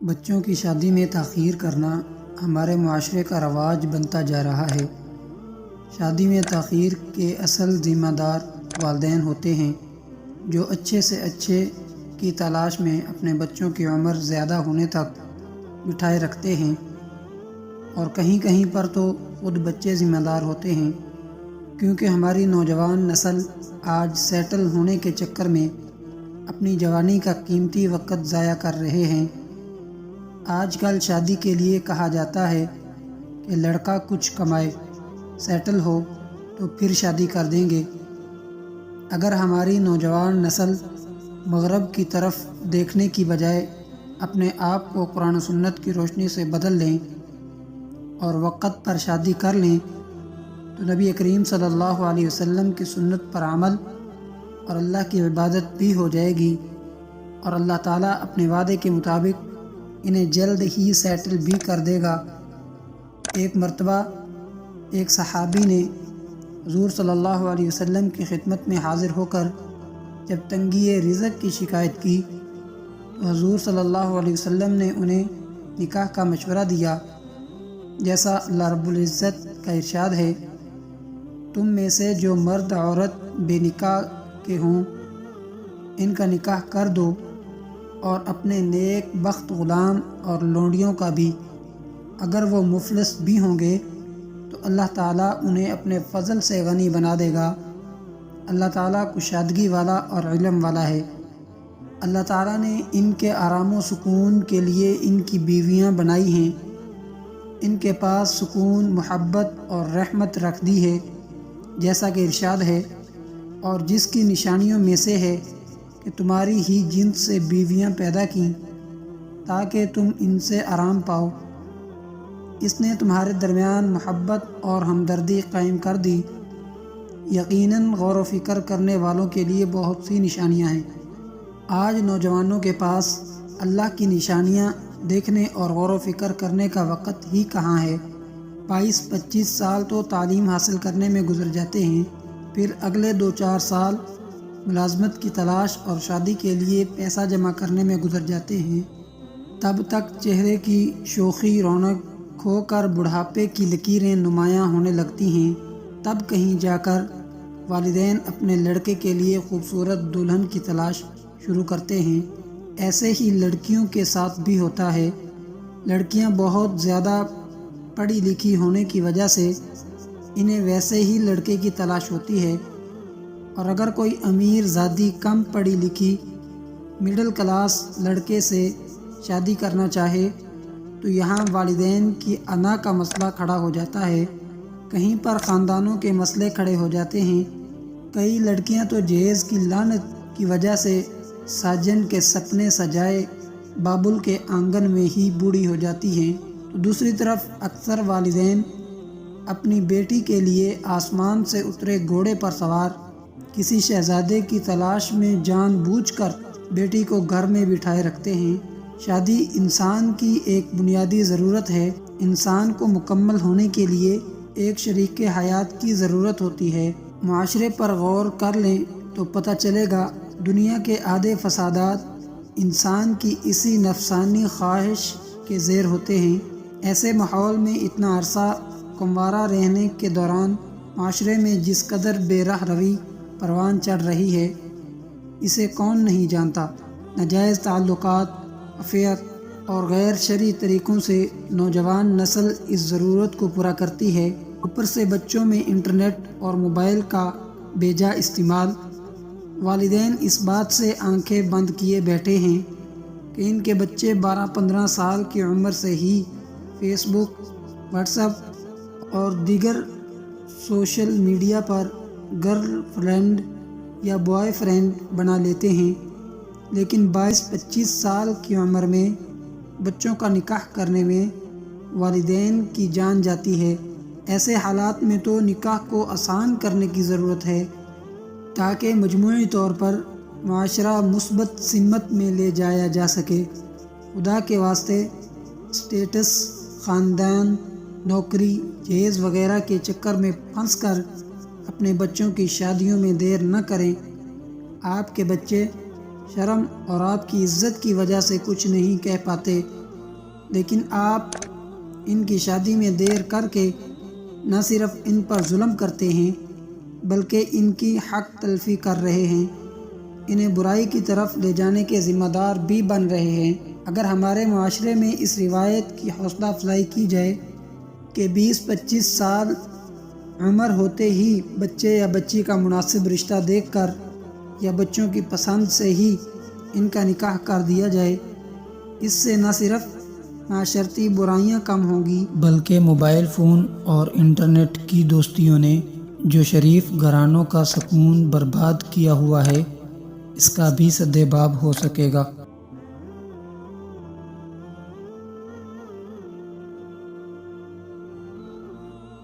بچوں کی شادی میں تاخیر کرنا ہمارے معاشرے کا رواج بنتا جا رہا ہے۔ شادی میں تاخیر کے اصل ذمہ دار والدین ہوتے ہیں، جو اچھے سے اچھے کی تلاش میں اپنے بچوں کی عمر زیادہ ہونے تک بٹھائے رکھتے ہیں، اور کہیں کہیں پر تو خود بچے ذمہ دار ہوتے ہیں، کیونکہ ہماری نوجوان نسل آج سیٹل ہونے کے چکر میں اپنی جوانی کا قیمتی وقت ضائع کر رہے ہیں۔ آج کل شادی کے لیے کہا جاتا ہے کہ لڑکا کچھ کمائے، سیٹل ہو تو پھر شادی کر دیں گے۔ اگر ہماری نوجوان نسل مغرب کی طرف دیکھنے کی بجائے اپنے آپ کو قرآن و سنت کی روشنی سے بدل لیں اور وقت پر شادی کر لیں تو نبی کریم صلی اللہ علیہ وسلم کی سنت پر عمل اور اللہ کی عبادت بھی ہو جائے گی، اور اللہ تعالیٰ اپنے وعدے کے مطابق انہیں جلد ہی سیٹل بھی کر دے گا۔ ایک مرتبہ ایک صحابی نے حضور صلی اللہ علیہ وسلم کی خدمت میں حاضر ہو کر جب تنگی رزق کی شکایت کی تو حضور صلی اللہ علیہ وسلم نے انہیں نکاح کا مشورہ دیا، جیسا اللہ رب العزت کا ارشاد ہے، تم میں سے جو مرد عورت بے نکاح کے ہوں ان کا نکاح کر دو، اور اپنے نیک بخت غلام اور لونڈیوں کا بھی، اگر وہ مفلس بھی ہوں گے تو اللہ تعالیٰ انہیں اپنے فضل سے غنی بنا دے گا۔ اللہ تعالیٰ کشادگی والا اور علم والا ہے۔ اللہ تعالیٰ نے ان کے آرام و سکون کے لیے ان کی بیویاں بنائی ہیں، ان کے پاس سکون، محبت اور رحمت رکھ دی ہے، جیسا کہ ارشاد ہے، اور جس کی نشانیوں میں سے ہے کہ تمہاری ہی جنس سے بیویاں پیدا کیں تاکہ تم ان سے آرام پاؤ۔ اس نے تمہارے درمیان محبت اور ہمدردی قائم کر دی۔ یقیناً غور و فکر کرنے والوں کے لیے بہت سی نشانیاں ہیں۔ آج نوجوانوں کے پاس اللہ کی نشانیاں دیکھنے اور غور و فکر کرنے کا وقت ہی کہاں ہے۔ 22-25 سال تو تعلیم حاصل کرنے میں گزر جاتے ہیں، پھر اگلے 2-4 سال ملازمت کی تلاش اور شادی کے لیے پیسہ جمع کرنے میں گزر جاتے ہیں۔ تب تک چہرے کی شوخی رونق کھو کر بڑھاپے کی لکیریں نمایاں ہونے لگتی ہیں۔ تب کہیں جا کر والدین اپنے لڑکے کے لیے خوبصورت دلہن کی تلاش شروع کرتے ہیں۔ ایسے ہی لڑکیوں کے ساتھ بھی ہوتا ہے۔ لڑکیاں بہت زیادہ پڑھی لکھی ہونے کی وجہ سے انہیں ویسے ہی لڑکے کی تلاش ہوتی ہے، اور اگر کوئی امیر زادی کم پڑھی لکھی مڈل کلاس لڑکے سے شادی کرنا چاہے تو یہاں والدین کی انا کا مسئلہ کھڑا ہو جاتا ہے، کہیں پر خاندانوں کے مسئلے کھڑے ہو جاتے ہیں۔ کئی لڑکیاں تو جہیز کی لعنت کی وجہ سے ساجن کے سپنے سجائے بابل کے آنگن میں ہی بوڑھی ہو جاتی ہیں، تو دوسری طرف اکثر والدین اپنی بیٹی کے لیے آسمان سے اترے گھوڑے پر سوار کسی شہزادے کی تلاش میں جان بوجھ کر بیٹی کو گھر میں بٹھائے رکھتے ہیں۔ شادی انسان کی ایک بنیادی ضرورت ہے۔ انسان کو مکمل ہونے کے لیے ایک شریک حیات کی ضرورت ہوتی ہے۔ معاشرے پر غور کر لیں تو پتہ چلے گا دنیا کے آدھے فسادات انسان کی اسی نفسانی خواہش کے زیر ہوتے ہیں۔ ایسے ماحول میں اتنا عرصہ کموارہ رہنے کے دوران معاشرے میں جس قدر بے راہ روی پروان چڑھ رہی ہے اسے کون نہیں جانتا۔ ناجائز تعلقات، عفیت اور غیر شرعی طریقوں سے نوجوان نسل اس ضرورت کو پورا کرتی ہے۔ اوپر سے بچوں میں انٹرنیٹ اور موبائل کا بے جا استعمال۔ والدین اس بات سے آنکھیں بند کیے بیٹھے ہیں کہ ان کے بچے 12-15 سال کی عمر سے ہی فیس بک، واٹس ایپ اور دیگر سوشل میڈیا پر گرل فرینڈ یا بوائے فرینڈ بنا لیتے ہیں، لیکن 22-25 سال کی عمر میں بچوں کا نکاح کرنے میں والدین کی جان جاتی ہے۔ ایسے حالات میں تو نکاح کو آسان کرنے کی ضرورت ہے تاکہ مجموعی طور پر معاشرہ مثبت سمت میں لے جایا جا سکے۔ خدا کے واسطے اسٹیٹس، خاندان، نوکری، جہیز وغیرہ کے چکر میں پھنس کر اپنے بچوں کی شادیوں میں دیر نہ کریں۔ آپ کے بچے شرم اور آپ کی عزت کی وجہ سے کچھ نہیں کہہ پاتے، لیکن آپ ان کی شادی میں دیر کر کے نہ صرف ان پر ظلم کرتے ہیں بلکہ ان کی حق تلفی کر رہے ہیں، انہیں برائی کی طرف لے جانے کے ذمہ دار بھی بن رہے ہیں۔ اگر ہمارے معاشرے میں اس روایت کی حوصلہ افزائی کی جائے کہ 20-25 سال عمر ہوتے ہی بچے یا بچی کا مناسب رشتہ دیکھ کر یا بچوں کی پسند سے ہی ان کا نکاح کر دیا جائے، اس سے نہ صرف معاشرتی برائیاں کم ہوں گی بلکہ موبائل فون اور انٹرنیٹ کی دوستیوں نے جو شریف گھرانوں کا سکون برباد کیا ہوا ہے، اس کا بھی سدباب ہو سکے گا۔